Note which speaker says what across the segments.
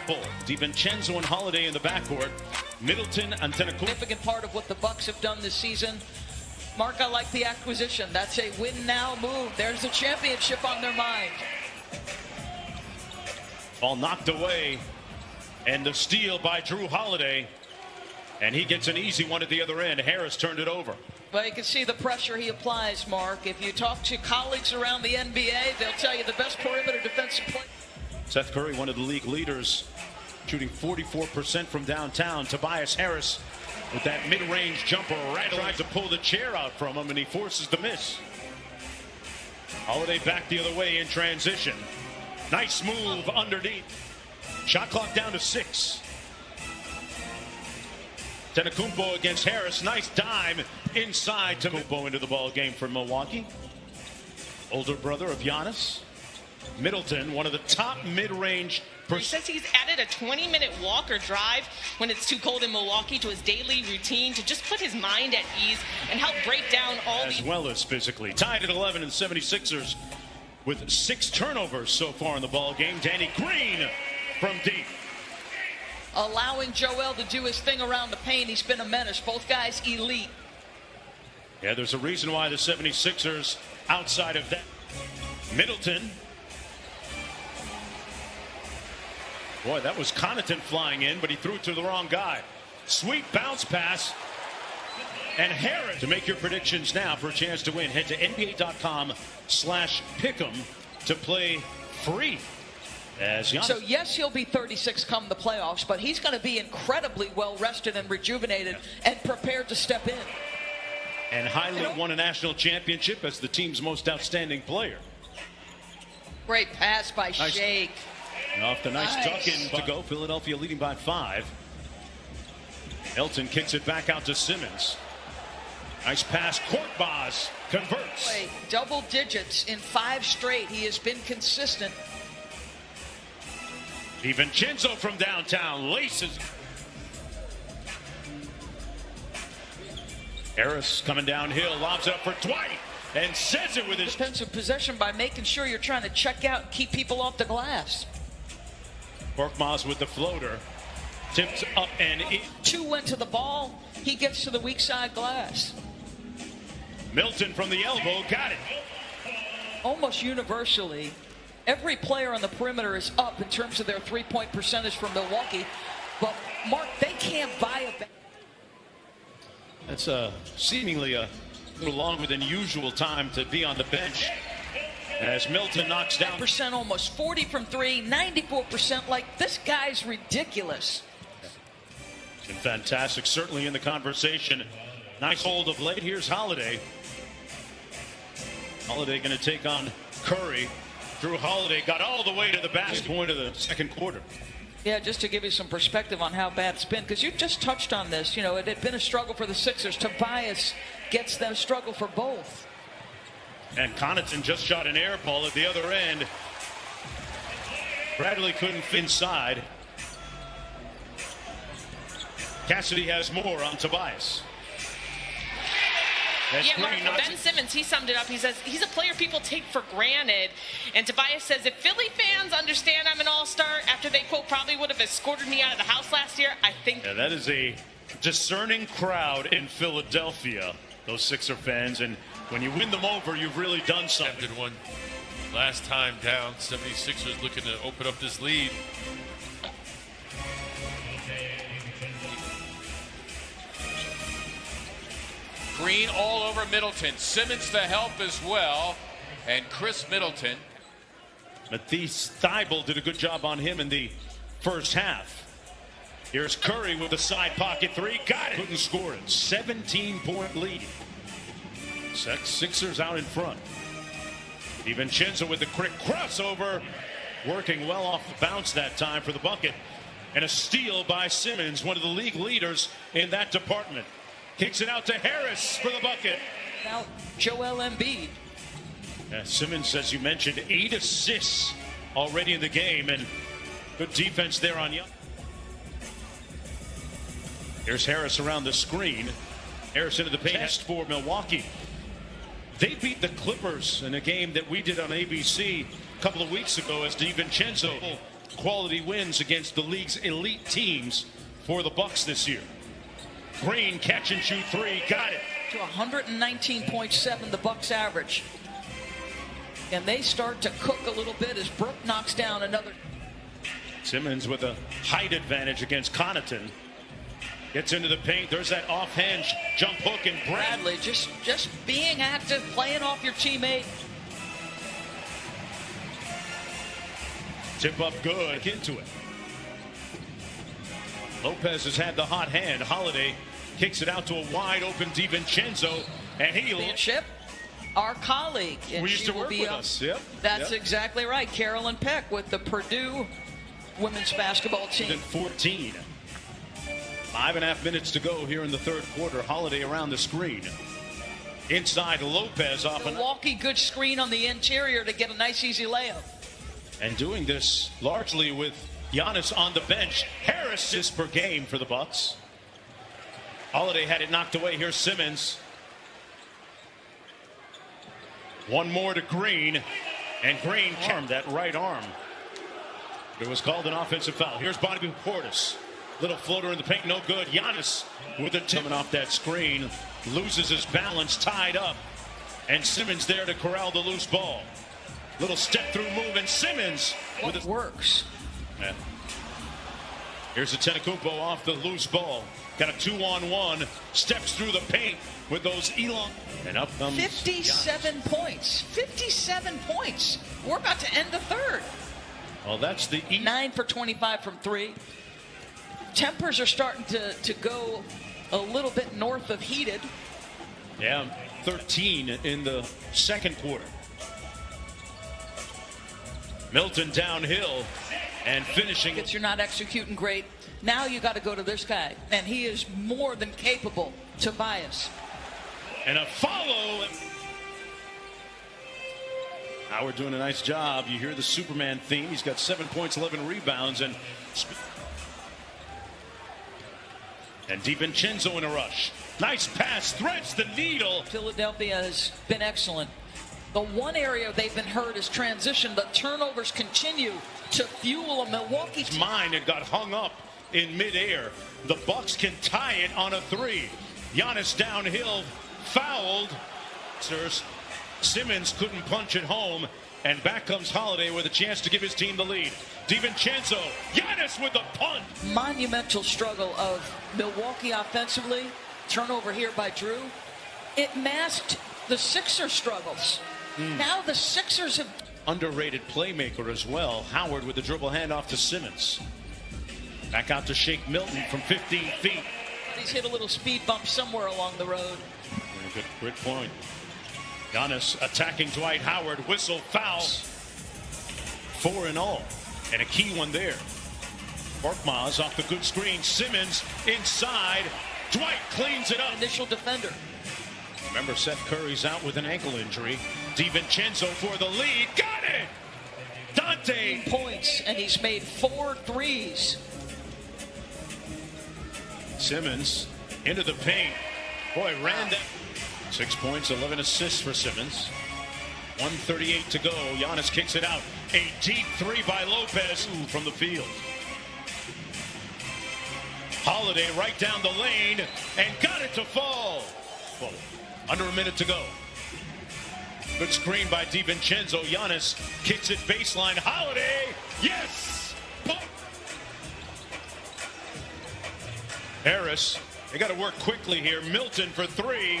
Speaker 1: triple. DiVincenzo and Holiday in the backcourt. Middleton and Antetokounmpo.
Speaker 2: Significant part of what the Bucks have done this season. Mark, I like the acquisition. That's a win-now move. There's a championship on their mind.
Speaker 1: Ball knocked away, and the steal by Drew Holiday. And he gets an easy one at the other end. Harris turned it over.
Speaker 2: Well, you can see the pressure he applies, Mark. If you talk to colleagues around the NBA, they'll tell you the best perimeter defensive player.
Speaker 1: Seth Curry, one of the league leaders, shooting 44% from downtown. Tobias Harris with that mid-range jumper tried to pull the chair out from him, and he forces the miss. Holiday back the other way in transition. Nice move underneath. Shot clock down to 6. Antetokounmpo against Harris. Nice dime inside to Antetokounmpo into the ball game for Milwaukee. Older brother of Giannis. Middleton, one of the top mid-range.
Speaker 3: He says he's added a 20-minute walk or drive when it's too cold in Milwaukee to his daily routine to just put his mind at ease and help break down all
Speaker 1: as well as physically. Tied at 11 and 76ers with 6 turnovers so far in the ball game. Danny Green from deep.
Speaker 2: Allowing Joel to do his thing around the paint. He's been a menace. Both guys elite.
Speaker 1: Yeah, there's a reason why the 76ers outside of that. Middleton. Boy, that was Connaughton flying in, but he threw it to the wrong guy. Sweet bounce pass. And Harris. To make your predictions now for a chance to win, head to NBA.com/pick'em to play free. As Giannis.
Speaker 2: So, yes, he'll be 36 come the playoffs, but he's going to be incredibly well-rested and rejuvenated and prepared to step in.
Speaker 1: And highly won a national championship as the team's most outstanding player.
Speaker 2: Great pass by Shake.
Speaker 1: And off the nice tuck in to go. Philadelphia leading by 5. Elton kicks it back out to Simmons. Nice pass. Korkmaz converts.
Speaker 2: Double digits in 5 straight. He has been consistent.
Speaker 1: DiVincenzo from downtown laces. Harris coming downhill, lobs up for Dwight, and says it with his
Speaker 2: defensive possession by making sure you're trying to check out and keep people off the glass.
Speaker 1: Korkmaz with the floater, tipped up and in.
Speaker 2: 2 went to the ball. He gets to the weak side glass.
Speaker 1: Milton from the elbow, got it.
Speaker 2: Almost universally, every player on the perimeter is up in terms of their three-point percentage from Milwaukee. But, Mark, they can't buy a...
Speaker 1: That's seemingly a little longer than usual time to be on the bench. As Milton knocks down.
Speaker 2: Percent almost 40 from 3, 94%. Like, this guy's ridiculous.
Speaker 1: Been fantastic, certainly in the conversation. Nice hold of late. Here's Holiday. Holiday going to take on Curry. Drew Holiday got all the way to the basket point of the second quarter.
Speaker 2: Yeah, just to give you some perspective on how bad it's been, because you just touched on this. You know, it had been a struggle for the Sixers. Tobias gets them struggle for both.
Speaker 1: And Connaughton just shot an air ball at the other end. Bradley couldn't fit inside. Cassidy has more on Tobias.
Speaker 3: Yeah, Mark, Ben Simmons, he summed it up. He says he's a player people take for granted. And Tobias says, if Philly fans understand I'm an all-star after they, quote, probably would have escorted me out of the house last year, I think...
Speaker 1: Yeah, that is a discerning crowd in Philadelphia, those Sixer fans. And when you win them over, you've really done something.
Speaker 4: Good one. Last time down, 76ers looking to open up this lead. Green all over Middleton. Simmons to help as well. And Chris Middleton.
Speaker 1: Matisse Thybulle did a good job on him in the first half. Here's Curry with the side pocket 3. Got it. Couldn't score it. 17-point lead. Sixers out in front. DiVincenzo with the quick crossover. Working well off the bounce that time for the bucket. And a steal by Simmons, one of the league leaders in that department. Kicks it out to Harris for the bucket.
Speaker 2: Now, Joel Embiid.
Speaker 1: Simmons, as you mentioned, 8 assists already in the game, and good defense there on Young. Here's Harris around the screen. Harris into the paint for Milwaukee. They beat the Clippers in a game that we did on ABC a couple of weeks ago as DiVincenzo quality wins against the league's elite teams for the Bucks this year. Green, catch and shoot three, got it.
Speaker 2: To 119.7, the Bucks average. And they start to cook a little bit as Brook knocks down another.
Speaker 1: Simmons with a height advantage against Connaughton. Gets into the paint. There's that offhand jump hook, and
Speaker 2: Bradley just being active, playing off your teammate.
Speaker 1: Tip up good. Into it. Lopez has had the hot hand. Holiday kicks it out to a wide open DiVincenzo, and he
Speaker 2: Chip, our colleague. And
Speaker 1: we used
Speaker 2: she
Speaker 1: to
Speaker 2: will
Speaker 1: work
Speaker 2: be
Speaker 1: with
Speaker 2: up.
Speaker 1: us. Yep.
Speaker 2: That's
Speaker 1: yep.
Speaker 2: exactly right. Carolyn Peck with the Purdue women's basketball team.
Speaker 1: 14. 5.5 minutes to go here in the third quarter. Holiday around the screen. Inside, Lopez off
Speaker 2: Milwaukee, good screen on the interior to get a nice easy layup.
Speaker 1: And doing this largely with Giannis on the bench. Harris assists per game for the Bucks. Holiday had it knocked away. Here's Simmons. One more to Green. And Green armed that right arm. It was called an offensive foul. Here's Bobby Portis. Little floater in the paint, no good. Giannis with a coming off that screen. Loses his balance, tied up. And Simmons there to corral the loose ball. Little step through move, and Simmons with it
Speaker 2: works.
Speaker 1: Yeah. Here's Antetokounmpo off the loose ball. Got a 2-on-1. Steps through the paint with those elong. And up comes
Speaker 2: 57
Speaker 1: Giannis.
Speaker 2: points. 57 points. We're about to end the third.
Speaker 1: Well, that's the
Speaker 2: 9 for 25 from three. Tempers are starting to go a little bit north of heated.
Speaker 1: Yeah, 13 in the second quarter. Milton downhill and finishing.
Speaker 2: You're not executing great. Now you got to go to this guy, and he is more than capable. Tobias.
Speaker 1: And a follow. Howard doing a nice job. You hear the Superman theme. He's got 7 points, 11 rebounds, and DiVincenzo in a rush. Nice pass, threads the needle.
Speaker 2: Philadelphia has been excellent. The one area they've been hurt is transition. The turnovers continue to fuel a Milwaukee team.
Speaker 1: Mine and got hung up in midair. The Bucks can tie it on a three. Giannis downhill, fouled. Simmons couldn't punch it home, and back comes Holiday with a chance to give his team the lead. DiVincenzo, Giannis with the punt.
Speaker 2: Monumental struggle of Milwaukee offensively. Turnover here by Drew. It masked the Sixers' struggles. Now the Sixers have...
Speaker 1: Underrated playmaker as well. Howard with the dribble handoff to Simmons. Back out to Shake Milton from 15 feet.
Speaker 2: He's hit a little speed bump somewhere along the road.
Speaker 1: Yeah, good point. Giannis attacking Dwight Howard. Whistle, foul. 4 in all. And a key one there. Korkmaz off the good screen. Simmons inside. Dwight cleans it up.
Speaker 2: Initial defender.
Speaker 1: Remember, Seth Curry's out with an ankle injury. DiVincenzo for the lead. Got it! Dante.
Speaker 2: Points, and he's made 4 threes.
Speaker 1: Simmons into the paint. Boy, ran that. 6 points, 11 assists for Simmons. 1:38 to go. Giannis kicks it out. A deep three by Lopez from the field. Holiday right down the lane and got it to fall. Well, under a minute to go. Good screen by DiVincenzo. Giannis kicks it baseline. Holiday, yes! Harris, they got to work quickly here. Milton for three.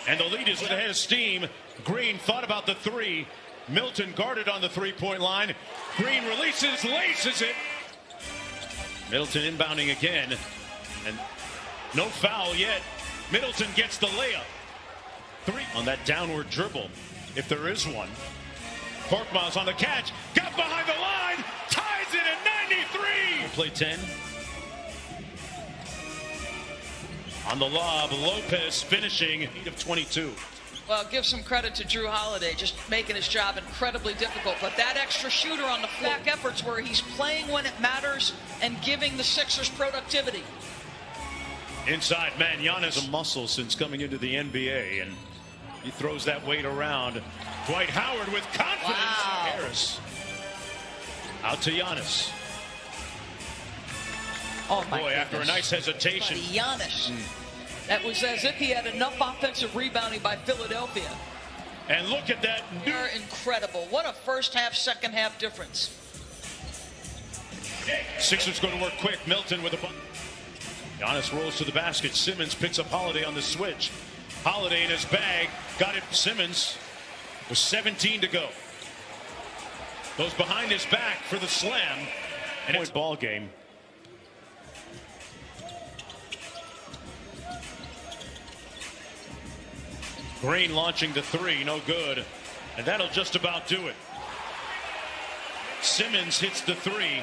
Speaker 1: And the lead is with a head of steam. Green thought about the three. Milton guarded on the three-point line. Green releases, laces it. Middleton inbounding again. And no foul yet. Middleton gets the layup. 3 on that downward dribble, if there is one. Korkmaz on the catch. Got behind the line. Ties it at 93. Play 10. On the lob, Lopez finishing 8 of 22.
Speaker 2: Well, give some credit to Drew Holiday, just making his job incredibly difficult. But that extra shooter on the back efforts where he's playing when it matters and giving the Sixers productivity.
Speaker 1: Inside man, Giannis a muscle since coming into the NBA, and he throws that weight around. Dwight Howard with confidence.
Speaker 2: Wow.
Speaker 1: Harris. Out to Giannis.
Speaker 2: Oh, my
Speaker 1: Boy, after a
Speaker 2: goodness.
Speaker 1: nice hesitation.
Speaker 2: Buddy, Giannis. That was as if he had enough offensive rebounding by Philadelphia.
Speaker 1: And look at that.
Speaker 2: They're incredible. What a first half, second half difference.
Speaker 1: Sixers go to work quick. Milton with a bucket. Giannis rolls to the basket. Simmons picks up Holiday on the switch. Holiday in his bag. Got it. Simmons with 17 to go. Goes behind his back for the slam. And it's a ball game. Green launching the three. No good. And that'll just about do it. Simmons hits the three.